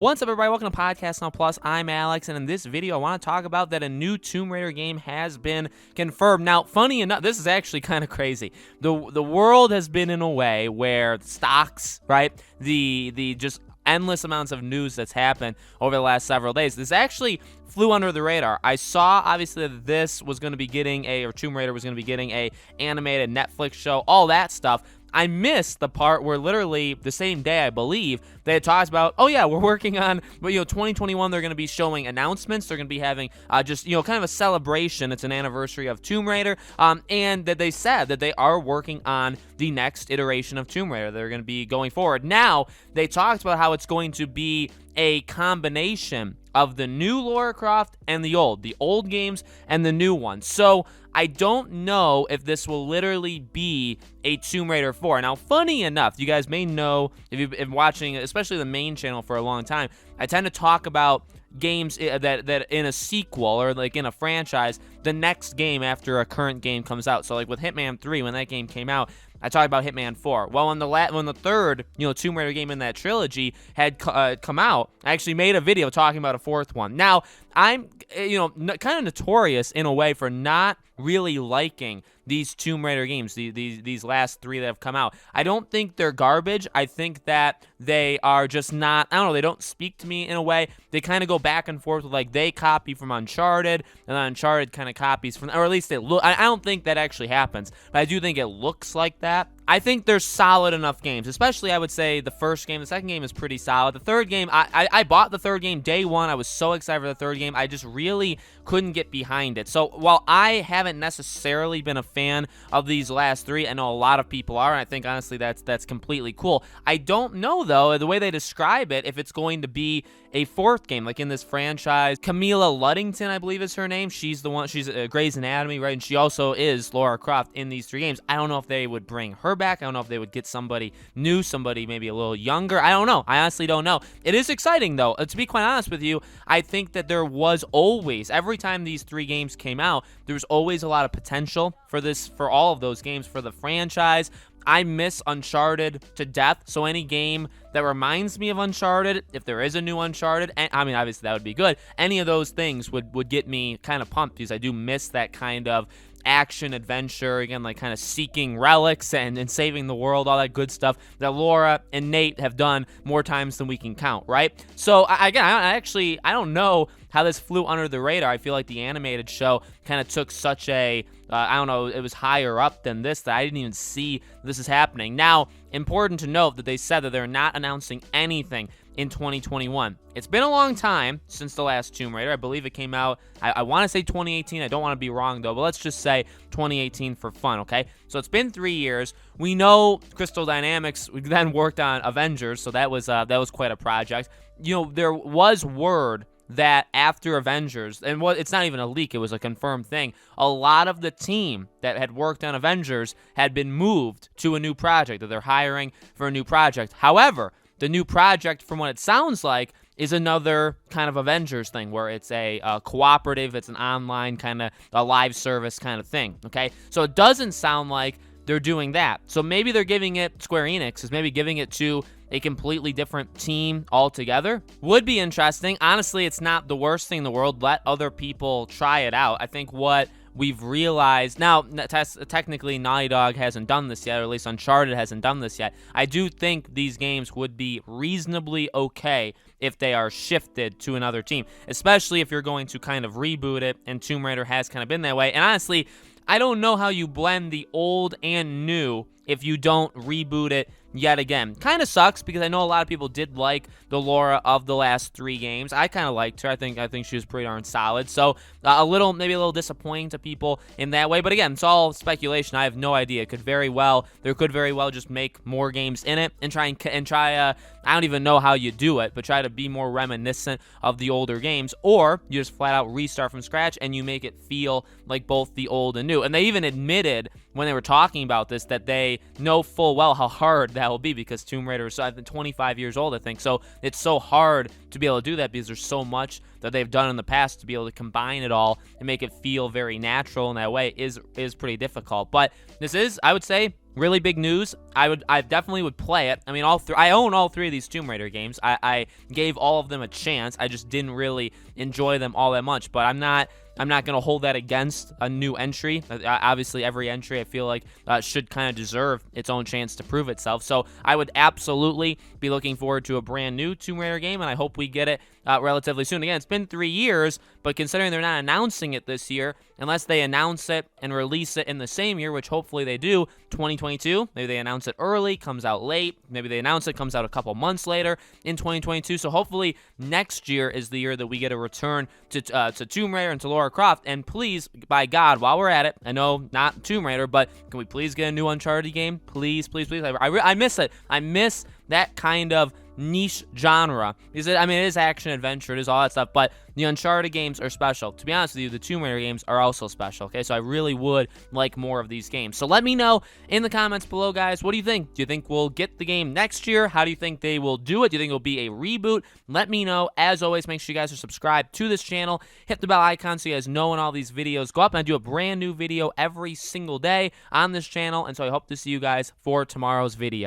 What's up, everybody? Welcome to Podcast Now Plus. I'm Alex, and in this video, I want to talk about that a new Tomb Raider game has been confirmed. Now, funny enough, this is actually kind of crazy. The world has been in a way where stocks, right, the just endless amounts of news that's happened over the last several days. This actually flew under the radar. I saw, obviously, that this was going to be getting Tomb Raider was going to be getting a animated Netflix show, all that stuff. I missed the part where literally the same day, I believe, they had talked about, oh yeah, we're working on, 2021, they're going to be showing announcements. They're going to be having kind of a celebration. It's an anniversary of Tomb Raider. And that they said that they are working on the next iteration of Tomb Raider. They're going to be going forward. Now, they talked about how it's going to be a combination of the new Lara Croft and the old games and the new ones. So I don't know if this will literally be a Tomb Raider 4. Now, funny enough, you guys may know, if you've been watching, especially the main channel for a long time, I tend to talk about games that in a sequel or like in a franchise, the next game after a current game comes out. So like with Hitman 3, when that game came out, I talked about Hitman 4. Well, when the third, Tomb Raider game in that trilogy had come out, I actually made a video talking about a fourth one. Now, I'm, kind of notorious in a way for not really liking these Tomb Raider games, these last three that have come out. I don't think they're garbage. I think that they are just not, I don't know, they don't speak to me in a way. They kind of go back and forth with, like, they copy from Uncharted, and then Uncharted kind of copies from, or at least they look, I don't think that actually happens, but I do think it looks like that. I think they're solid enough games, especially, I would say, the first game. The second game is pretty solid. The third game, I bought the third game day one. I was so excited for the third game. I just really couldn't get behind it. So while I haven't necessarily been a fan of these last three, I know a lot of people are, and I think, honestly, that's completely cool. I don't know, though, the way they describe it, if it's going to be a fourth game, like in this franchise. Camilla Luddington, I believe is her name. She's the one, she's Grey's Anatomy, right? And she also is Lara Croft in these three games. I don't know if they would bring her back. I don't know if they would get somebody new, somebody maybe a little younger. I don't know. I honestly don't know. It is exciting, though. To be quite honest with you, I think that there was always, every time these three games came out, there was always a lot of potential for all of those games, for the franchise. I miss Uncharted to death, so any game that reminds me of Uncharted, if there is a new Uncharted, and I mean, obviously that would be good, any of those things would get me kind of pumped, because I do miss that kind of action adventure, again, like kind of seeking relics and saving the world, all that good stuff that Laura and Nate have done more times than we can count, right? So I don't know how this flew under the radar. I feel like the animated show kind of took such a, I don't know, it was higher up than this that I didn't even see this is happening. Now, important to note that they said that they're not announcing anything in 2021. It's been a long time since the last Tomb Raider. I believe it came out, I want to say 2018. I don't want to be wrong, though, but let's just say 2018 for fun, okay? So it's been 3 years. We know Crystal Dynamics then worked on Avengers, so that was quite a project. There was word that after Avengers, and it's not even a leak, it was a confirmed thing, a lot of the team that had worked on Avengers had been moved to a new project, that they're hiring for a new project. However, the new project, from what it sounds like, is another kind of Avengers thing, where it's a cooperative, it's an online kind of a live service kind of thing, okay? So it doesn't sound like they're doing that. So maybe they're giving it, Square Enix is maybe giving it to a completely different team altogether. Would be interesting. Honestly, it's not the worst thing in the world. Let other people try it out. I think what we've realized now, technically Naughty Dog hasn't done this yet, or at least Uncharted hasn't done this yet. I do think these games would be reasonably okay if they are shifted to another team, especially if you're going to kind of reboot it, and Tomb Raider has kind of been that way. And honestly, I don't know how you blend the old and new if you don't reboot it yet again. Kind of sucks, because I know a lot of people did like the Laura of the last three games. I kind of liked her. I think she was pretty darn solid. So maybe a little disappointing to people in that way. But again, it's all speculation. I have no idea. They could very well just make more games in it and try. I don't even know how you do it, but try to be more reminiscent of the older games, or you just flat out restart from scratch and you make it feel like both the old and new. And they even admitted when they were talking about this that they know full well how hard that will be, because Tomb Raider is 25 years old, I think. So it's so hard to be able to do that, because there's so much that they've done in the past to be able to combine it all and make it feel very natural in that way is pretty difficult. But this is, I would say, really big news. I definitely would play it. I mean, I own all three of these Tomb Raider games. I gave all of them a chance. I just didn't really enjoy them all that much. But I'm not going to hold that against a new entry. Obviously, every entry I feel like should kind of deserve its own chance to prove itself. So I would absolutely be looking forward to a brand new Tomb Raider game, and I hope we get it relatively soon. Again, it's been 3 years, but considering they're not announcing it this year, unless they announce it and release it in the same year, which hopefully they do, 2022, maybe they announce it early, comes out late, maybe they announce it, comes out a couple months later in 2022, so hopefully next year is the year that we get a return to Tomb Raider and to Lara Croft. And please, by God, while we're at it, I know not Tomb Raider, but can we please get a new Uncharted game? Please, please, please. I miss it. I miss that kind of niche genre. It is action adventure, it is all that stuff, but the Uncharted games are special. To be honest with you, the Tomb Raider games are also special, okay? So I really would like more of these games. So let me know in the comments below, guys. What do you think? Do you think we'll get the game next year? How do you think they will do it? Do you think it'll be a reboot? Let me know. As always, make sure you guys are subscribed to this channel. Hit the bell icon so you guys know when all these videos go up. And I do a brand new video every single day on this channel, and so I hope to see you guys for tomorrow's video.